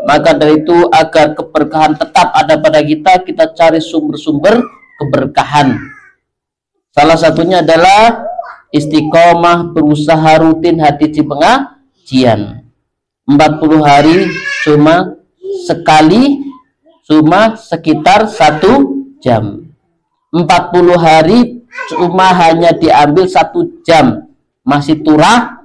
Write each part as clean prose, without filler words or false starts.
Maka dari itu agar keberkahan tetap ada pada kita, kita cari sumber-sumber keberkahan. Salah satunya adalah istiqomah, berusaha rutin hadir di pengajian. 40 hari cuma sekali, cuma sekitar 1 jam. 40 hari cuma hanya diambil 1 jam, masih turah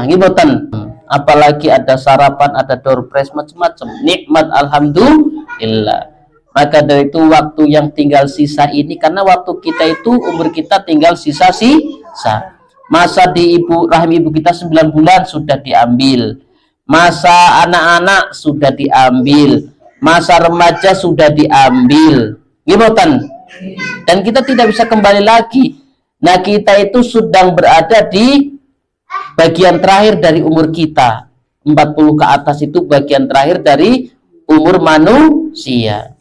ngiboten. Apalagi ada sarapan, ada door prize, macam-macam nikmat, alhamdulillah. Maka dari itu waktu yang tinggal sisa ini, karena waktu kita itu umur kita tinggal sisa. Masa di rahim ibu kita 9 bulan sudah diambil, masa anak-anak sudah diambil, masa remaja sudah diambil, gimana? Dan kita tidak bisa kembali lagi. Nah, kita itu sedang berada di bagian terakhir dari umur kita. 40 ke atas itu bagian terakhir dari umur manusia.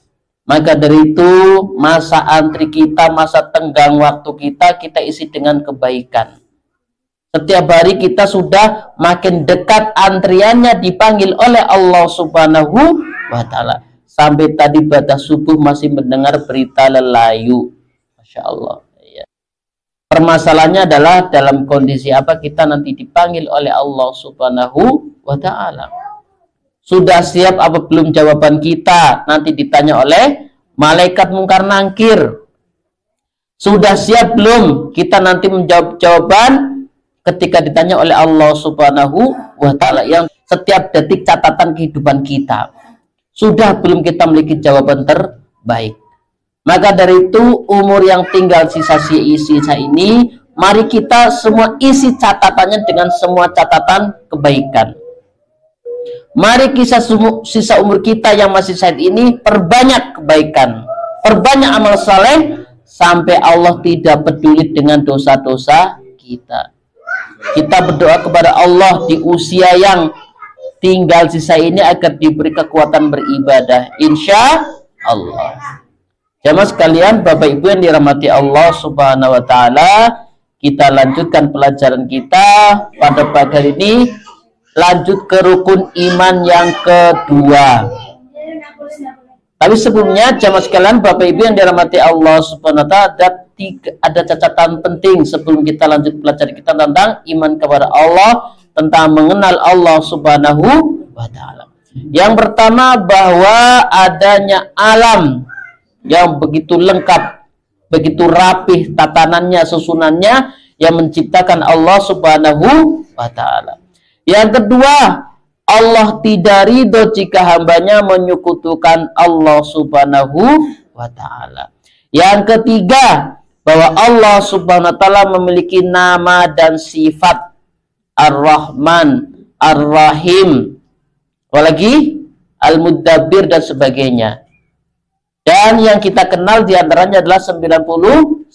Maka dari itu masa antri kita, masa tenggang waktu kita isi dengan kebaikan. Setiap hari kita sudah makin dekat antriannya dipanggil oleh Allah Subhanahu wa Ta'ala. Sampai tadi pada subuh masih mendengar berita lelayu. Masya Allah. Ya. Permasalahannya adalah dalam kondisi apa kita nanti dipanggil oleh Allah Subhanahu wa Ta'ala. Sudah siap apa belum jawaban kita? Nanti ditanya oleh malaikat mungkar nangkir. Sudah siap belum kita nanti menjawab jawaban ketika ditanya oleh Allah Subhanahu wa Ta'ala, yang setiap detik catatan kehidupan kita. Sudah belum kita memiliki jawaban terbaik? Maka dari itu umur yang tinggal sisa ini, mari kita semua isi catatannya dengan semua catatan kebaikan. Mari sisa umur kita yang masih saat ini perbanyak kebaikan, perbanyak amal saleh, sampai Allah tidak peduli dengan dosa-dosa kita. Kita berdoa kepada Allah di usia yang tinggal sisa ini agar diberi kekuatan beribadah, insya Allah. Jamaah sekalian, Bapak Ibu yang dirahmati Allah Subhanahu wa Ta'ala, kita lanjutkan pelajaran kita pada pagi hari ini. Lanjut ke rukun iman yang kedua. Tapi sebelumnya, jamaah sekalian, Bapak Ibu yang dirahmati Allah Subhanahu wa Ta'ala, ada catatan penting sebelum kita lanjut pelajaran kita tentang iman kepada Allah, tentang mengenal Allah Subhanahu wa Ta'ala. Yang pertama, bahwa adanya alam yang begitu lengkap, begitu rapih tatanannya, susunannya, yang menciptakan Allah Subhanahu wa Ta'ala. Yang kedua, Allah tidak ridho jika hambanya menyekutukan Allah Subhanahu wa Ta'ala. Yang ketiga, bahwa Allah Subhanahu wa Ta'ala memiliki nama dan sifat Ar-Rahman, Ar-Rahim, apalagi Al-Mudabbir dan sebagainya. Dan yang kita kenal diantaranya adalah 99.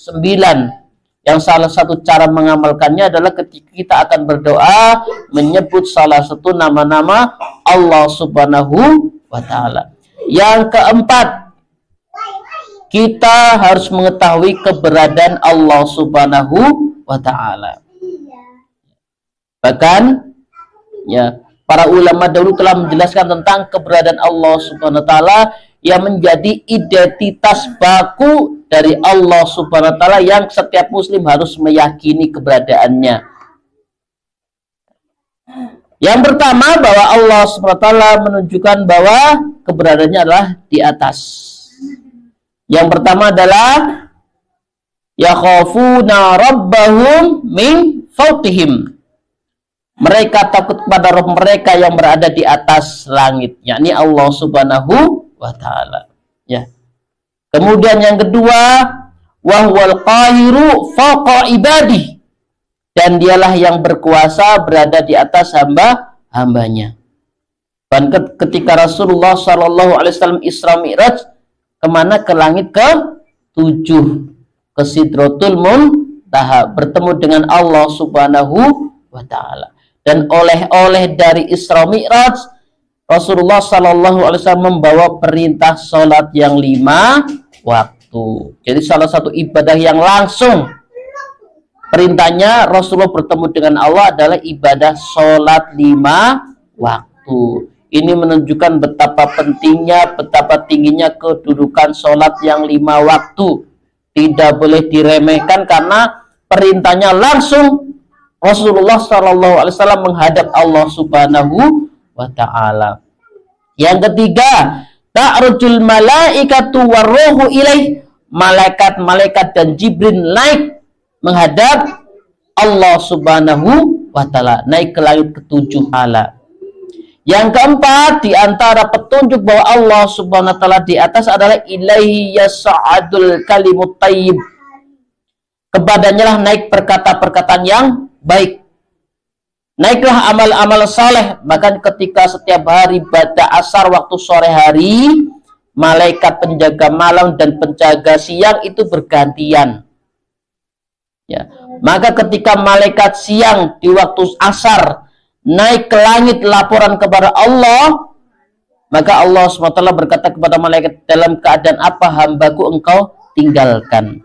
Yang salah satu cara mengamalkannya adalah ketika kita akan berdoa menyebut salah satu nama-nama Allah Subhanahu wa Ta'ala. Yang keempat, kita harus mengetahui keberadaan Allah Subhanahu wa Ta'ala. Bahkan ya, para ulama dahulu telah menjelaskan tentang keberadaan Allah Subhanahu wa Ta'ala yang menjadi identitas baku dari Allah Subhanahu wa Ta'ala yang setiap muslim harus meyakini keberadaannya. Yang pertama, bahwa Allah Subhanahu wa Ta'ala menunjukkan bahwa keberadaannya adalah di atas. Yang pertama adalah yakhafuna rabbahum min fawqihim. Mereka takut kepada Rabb mereka yang berada di atas langit, yakni Allah Subhanahu wa Ta'ala. Ya. Kemudian yang kedua, wahwal qahiru fawqa ibadih. Dan dialah yang berkuasa berada di atas hambanya. Dan ketika Rasulullah SAW Isra Mi'raj, kemana? Ke langit ke-7, ke Sidratul Muntaha, bertemu dengan Allah Subhanahu wa Ta'ala. Dan oleh-oleh dari Isra Mi'raj, Rasulullah SAW membawa perintah sholat yang 5 waktu. Jadi salah satu ibadah yang langsung perintahnya Rasulullah bertemu dengan Allah adalah ibadah sholat 5 waktu. Ini menunjukkan betapa pentingnya, betapa tingginya kedudukan sholat yang 5 waktu. Tidak boleh diremehkan karena perintahnya langsung Rasulullah SAW menghadap Allah Subhanahu wa Ta'ala. Yang ketiga, ta'rujul malaikatu warruhu ilaih. Malaikat-malaikat dan Jibril naik menghadap Allah Subhanahu wa Ta'ala, naik ke langit ke-7 ala. Yang keempat, di antara petunjuk bahwa Allah Subhanahu wa Ta'ala di atas adalah ilaihi yas'adul kalimut thayyib. Kepadanya lah naik perkata-perkataan yang baik. Naiklah amal-amal saleh. Bahkan ketika setiap hari pada asar waktu sore hari, malaikat penjaga malam dan penjaga siang itu bergantian. Ya. Maka ketika malaikat siang di waktu asar naik ke langit laporan kepada Allah, maka Allah SWT berkata kepada malaikat, dalam keadaan apa hambaku engkau tinggalkan?